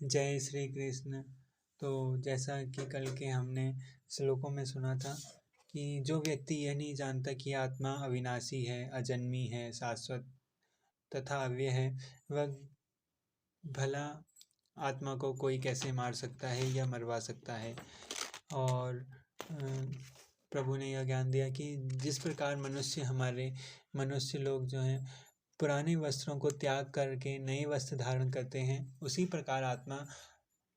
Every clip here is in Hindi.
जय श्री कृष्ण। तो जैसा कि कल के हमने श्लोकों में सुना था कि जो व्यक्ति यह नहीं जानता कि आत्मा अविनाशी है, अजन्मी है, शाश्वत तथा अव्यय है, वह भला आत्मा को कोई कैसे मार सकता है या मरवा सकता है। और प्रभु ने यह ज्ञान दिया कि जिस प्रकार मनुष्य लोग जो हैं पुराने वस्त्रों को त्याग करके नए वस्त्र धारण करते हैं, उसी प्रकार आत्मा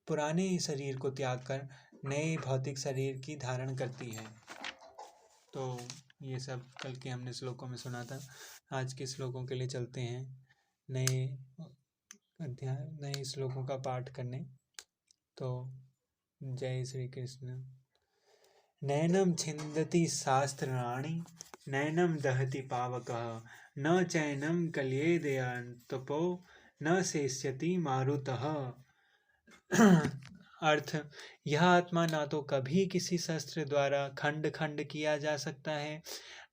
पुराने शरीर को त्याग कर नए भौतिक शरीर की धारण करती है। तो ये सब कल के हमने श्लोकों में सुना था। आज के श्लोकों के लिए चलते हैं नए अध्याय, नए श्लोकों का पाठ करने। तो जय श्री कृष्ण। नैनम छिन्दति शास्त्राणि नैनम दहति पावकः न चैनम कलयेदयन्तपो न शेष्यति मारुतः। अर्थ, यह आत्मा ना तो कभी किसी शस्त्र द्वारा खंड खंड किया जा सकता है,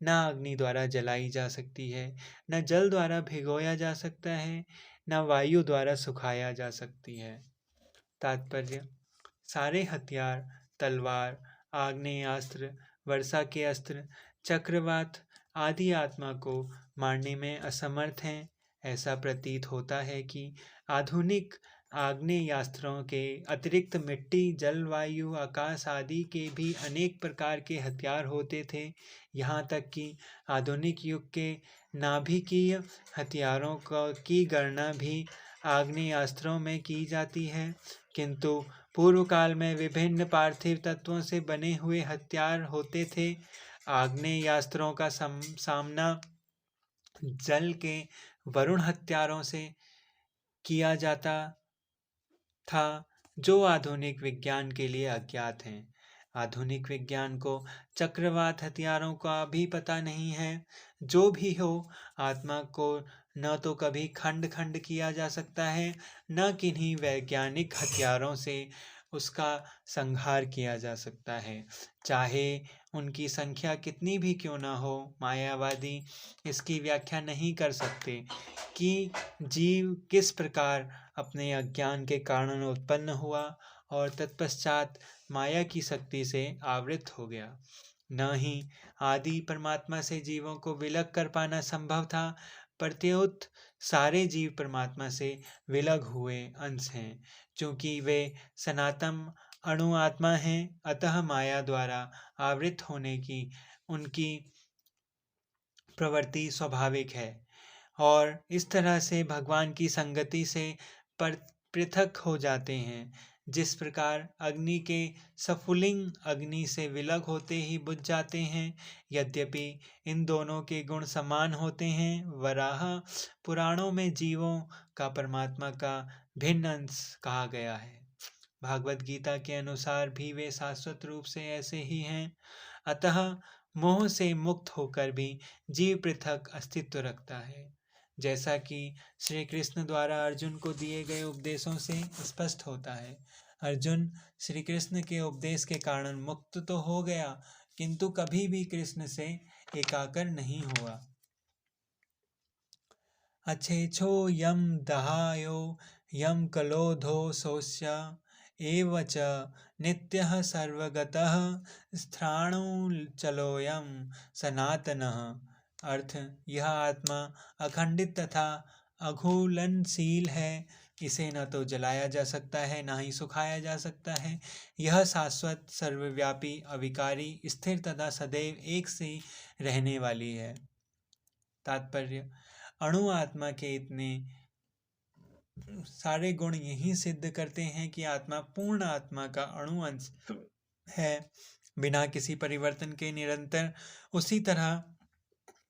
न अग्नि द्वारा जलाई जा सकती है, न जल द्वारा भिगोया जा सकता है, न वायु द्वारा सुखाया जा सकती है। तात्पर्य, सारे हथियार, तलवार, आग्नेयास्त्र, वर्षा के अस्त्र, चक्रवात आदि आत्मा को मारने में असमर्थ हैं। ऐसा प्रतीत होता है कि आधुनिक आग्नेयास्त्रों के अतिरिक्त मिट्टी, जल, वायु, आकाश आदि के भी अनेक प्रकार के हथियार होते थे। यहाँ तक कि आधुनिक युग के नाभिकीय हथियारों की गणना भी आग्नेयास्त्रों में की जाती है, किंतु पूर्व काल में विभिन्न पार्थिव तत्वों से बने हुए हथियार होते थे। आग्नेयास्त्रों का सामना जल के वरुण हथियारों से किया जाता था, जो आधुनिक विज्ञान के लिए अज्ञात हैं। आधुनिक विज्ञान को चक्रवात हथियारों का भी पता नहीं है। जो भी हो, आत्मा को न तो कभी खंड खंड किया जा सकता है, न किन्हीं वैज्ञानिक हथियारों से उसका संहार किया जा सकता है, चाहे उनकी संख्या कितनी भी क्यों ना हो। मायावादी इसकी व्याख्या नहीं कर सकते कि जीव किस प्रकार अपने अज्ञान के कारण उत्पन्न हुआ और तत्पश्चात माया की शक्ति से आवृत हो गया। न ही आदि परमात्मा से जीवों को विलग कर पाना संभव था। प्रत्युत सारे जीव परमात्मा से विलग हुए अंश हैं। चूंकि वे सनातन अणु आत्मा हैं, अतः माया द्वारा आवृत होने की उनकी प्रवृत्ति स्वाभाविक है और इस तरह से भगवान की संगति से पृथक हो जाते हैं। जिस प्रकार अग्नि के स्फुलिंग अग्नि से विलग होते ही बुझ जाते हैं, यद्यपि इन दोनों के गुण समान होते हैं। वराह पुराणों में जीवों का परमात्मा का भिन्न अंश कहा गया है। भागवत गीता के अनुसार भी वे शाश्वत रूप से ऐसे ही हैं। अतः मोह से मुक्त होकर भी जीव पृथक अस्तित्व रखता है, जैसा कि श्री कृष्ण द्वारा अर्जुन को दिए गए उपदेशों से स्पष्ट होता है। अर्जुन श्री कृष्ण के उपदेश के कारण मुक्त तो हो गया, किंतु कभी भी कृष्ण से एकाकार नहीं हुआ। अच्छेछो यम दहायो यम कलोधो सोस्य एव च नित्यः सर्वगतः स्थाणुचलोयम सनातनः। अर्थ, यह आत्मा अखंडित तथा अघुलनशील है। इसे न तो जलाया जा सकता है, न ही सुखाया जा सकता है। यह शाश्वत, सर्वव्यापी, अविकारी, स्थिर तथा सदैव एक से रहने वाली है। तात्पर्य, अणु आत्मा के इतने सारे गुण यही सिद्ध करते हैं कि आत्मा पूर्ण आत्मा का अणु अंश है, बिना किसी परिवर्तन के निरंतर उसी तरह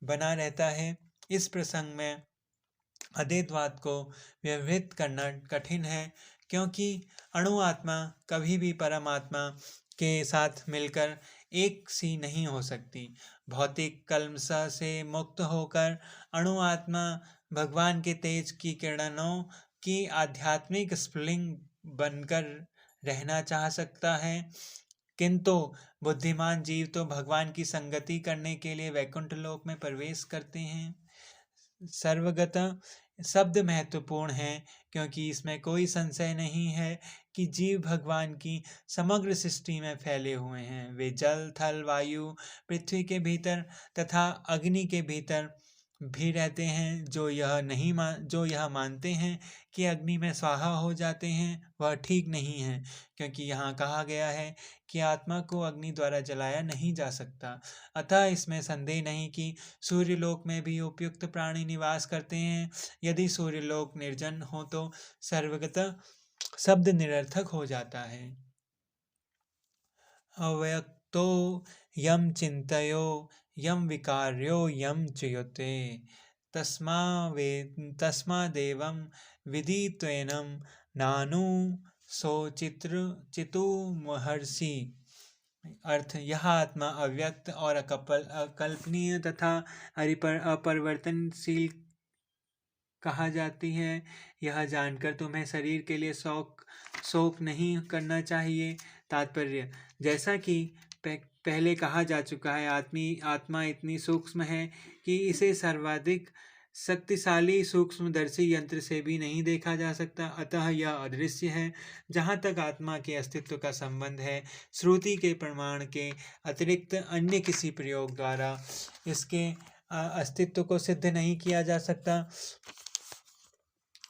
बना रहता है। इस प्रसंग में अद्वैतवाद को व्यवहित करना कठिन है, क्योंकि अणु आत्मा कभी भी परमात्मा के साथ मिलकर एक सी नहीं हो सकती। भौतिक कल्मशा से मुक्त होकर अणु आत्मा भगवान के तेज की किरणों की आध्यात्मिक स्फुलिंग बनकर रहना चाह सकता है, किंतु बुद्धिमान जीव तो भगवान की संगति करने के लिए वैकुंठ लोक में प्रवेश करते हैं। सर्वगत शब्द महत्वपूर्ण हैं, क्योंकि इसमें कोई संशय नहीं है कि जीव भगवान की समग्र सृष्टि में फैले हुए हैं। वे जल, थल, वायु, पृथ्वी के भीतर तथा अग्नि के भीतर भी रहते हैं। जो यह मानते हैं कि अग्नि में स्वाहा हो जाते हैं, वह ठीक नहीं है, क्योंकि यहाँ कहा गया है कि आत्मा को अग्नि द्वारा जलाया नहीं जा सकता। अतः इसमें संदेह नहीं कि सूर्यलोक में भी उपयुक्त प्राणी निवास करते हैं। यदि सूर्यलोक निर्जन हो तो सर्वगतः शब्द निरर्थक हो जाता है। अव्यक्तो यम चिंतयो यम विकार्यो यम च्युते तस्मादेवं विदित्वेनं नानु चितुमहर्षि। अर्थ, यह आत्मा अव्यक्त और अकल्पनीय तथा अपरिवर्तनशील कहा जाती है। यह जानकर तुम्हें शरीर के लिए शोक नहीं करना चाहिए। तात्पर्य, जैसा कि पहले कहा जा चुका है, आत्मा इतनी सूक्ष्म है कि इसे सर्वाधिक शक्तिशाली सूक्ष्मदर्शी यंत्र से भी नहीं देखा जा सकता। अतः यह अदृश्य है। जहाँ तक आत्मा के अस्तित्व का संबंध है, श्रुति के प्रमाण के अतिरिक्त अन्य किसी प्रयोग द्वारा इसके अस्तित्व को सिद्ध नहीं किया जा सकता।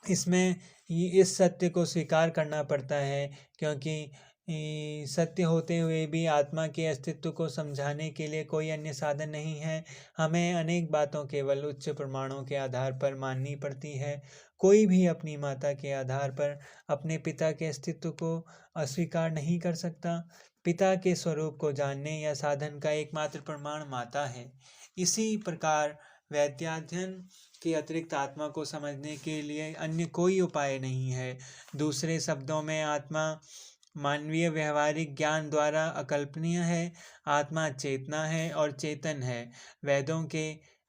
इसमें इस सत्य को स्वीकार करना पड़ता है, क्योंकि सत्य होते हुए भी आत्मा के अस्तित्व को समझाने के लिए कोई अन्य साधन नहीं है। हमें अनेक बातों केवल उच्च प्रमाणों के आधार पर माननी पड़ती है। कोई भी अपनी माता के आधार पर अपने पिता के अस्तित्व को अस्वीकार नहीं कर सकता। पिता के स्वरूप को जानने या साधन का एकमात्र प्रमाण माता है। इसी प्रकार वैद्याध्ययन के अतिरिक्त आत्मा को समझने के लिए अन्य कोई उपाय नहीं है। दूसरे शब्दों में, आत्मा मानवीय व्यवहारिक ज्ञान द्वारा अकल्पनीय है। आत्मा चेतना है और चेतन है।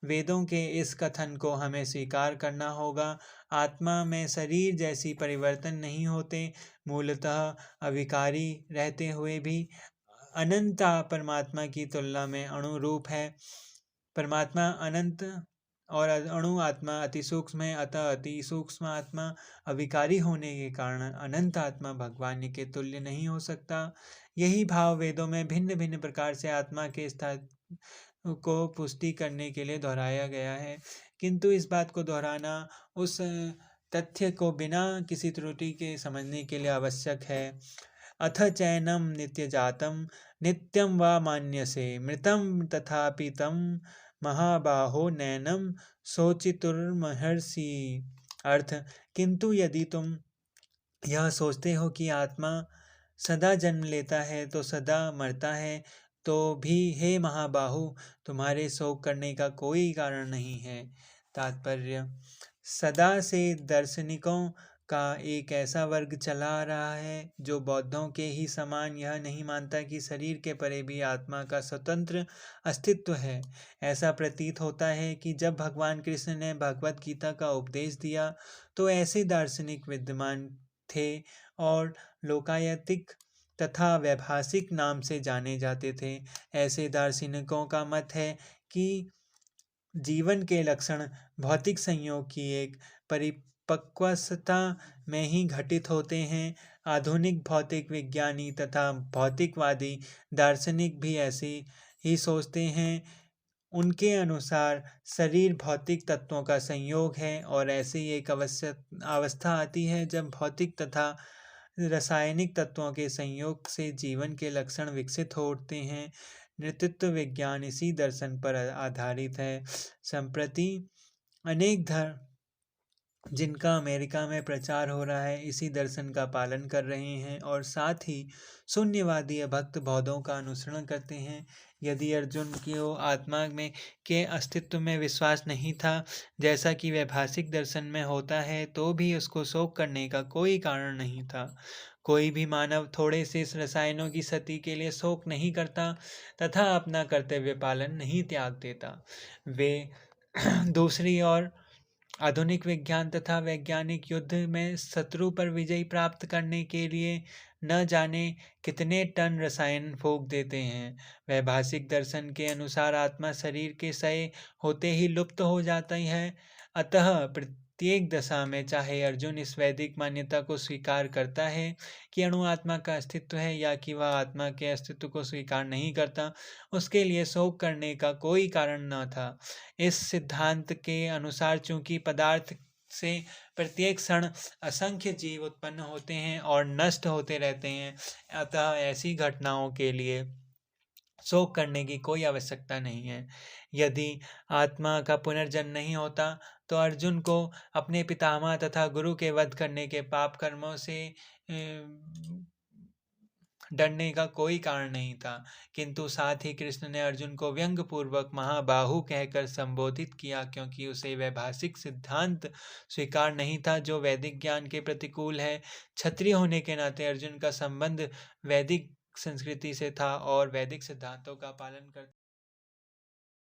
वेदों के इस कथन को हमें स्वीकार करना होगा। आत्मा में शरीर जैसी परिवर्तन नहीं होते। मूलतः अविकारी रहते हुए भी अनंत परमात्मा की तुलना में अणुरूप है। परमात्मा अनंत और अणु आत्मा अति सूक्ष्म है। अतः अति सूक्ष्म आत्मा अविकारी होने के कारण अनंत आत्मा भगवान के तुल्य नहीं हो सकता। यही भाव वेदों में भिन्न भिन्न प्रकार से आत्मा के स्थान को पुष्टि करने के लिए दोहराया गया है, किंतु इस बात को दोहराना उस तथ्य को बिना किसी त्रुटि के समझने के लिए आवश्यक है। अथ चैनम नित्य जातम नित्यम व मान्यसे मृतम तथापि तम महाबाहो नैनम शोचितुर्महर्षि। अर्थ, किंतु यदि तुम यह सोचते हो कि आत्मा सदा जन्म लेता है तो सदा मरता है, तो भी हे महाबाहु, तुम्हारे शोक करने का कोई कारण नहीं है। तात्पर्य, सदा से दार्शनिकों का एक ऐसा वर्ग चला आ रहा है जो बौद्धों के ही समान यह नहीं मानता कि शरीर के परे भी आत्मा का स्वतंत्र अस्तित्व है। ऐसा प्रतीत होता है कि जब भगवान कृष्ण ने भगवत गीता का उपदेश दिया तो ऐसे दार्शनिक विद्यमान थे और लोकायतिक तथा वैभाषिक नाम से जाने जाते थे। ऐसे दार्शनिकों का मत है कि जीवन के लक्षण भौतिक संयोग की एक परिपक्वता में ही घटित होते हैं। आधुनिक भौतिक विज्ञानी तथा भौतिकवादी दार्शनिक भी ऐसे ही सोचते हैं। उनके अनुसार शरीर भौतिक तत्वों का संयोग है और ऐसे ही एक अवस्था आती है जब भौतिक तथा रासायनिक तत्वों के संयोग से जीवन के लक्षण विकसित होते हैं। नेतृत्व विज्ञान इसी दर्शन पर आधारित है। संप्रति अनेक धर्म जिनका अमेरिका में प्रचार हो रहा है, इसी दर्शन का पालन कर रहे हैं और साथ ही शून्यवादी भक्त बौद्धों का अनुसरण करते हैं। यदि अर्जुन को आत्मा में के अस्तित्व में विश्वास नहीं था, जैसा कि वैभाषिक दर्शन में होता है, तो भी उसको शोक करने का कोई कारण नहीं था। कोई भी मानव थोड़े से रसायनों की क्षति के लिए शोक नहीं करता तथा अपना कर्तव्य पालन नहीं त्याग देता। वे दूसरी ओर आधुनिक विज्ञान तथा वैज्ञानिक युद्ध में शत्रु पर विजय प्राप्त करने के लिए न जाने कितने टन रसायन फूंक देते हैं। वैभाषिक दर्शन के अनुसार आत्मा शरीर के क्षय होते ही लुप्त हो जाती है। अतः प्रत्येक दशा में, चाहे अर्जुन इस वैदिक मान्यता को स्वीकार करता है कि अणु आत्मा का अस्तित्व है या कि वह आत्मा के अस्तित्व को स्वीकार नहीं करता, उसके लिए शोक करने का कोई कारण न था। इस सिद्धांत के अनुसार चूंकि पदार्थ से प्रत्येक क्षण असंख्य जीव उत्पन्न होते हैं और नष्ट होते रहते हैं, अतः ऐसी घटनाओं के लिए शोक करने की कोई आवश्यकता नहीं है। यदि आत्मा का पुनर्जन्म नहीं होता तो अर्जुन को अपने पितामह तथा गुरु के वध करने के पाप कर्मों से डरने का कोई कारण नहीं था। किंतु साथ ही कृष्ण ने अर्जुन को व्यंग पूर्वक महाबाहु कहकर संबोधित किया, क्योंकि उसे वैभाषिक सिद्धांत स्वीकार नहीं था जो वैदिक ज्ञान के प्रतिकूल है। क्षत्रिय होने के नाते अर्जुन का संबंध वैदिक संस्कृति से था और वैदिक सिद्धांतों का पालन करता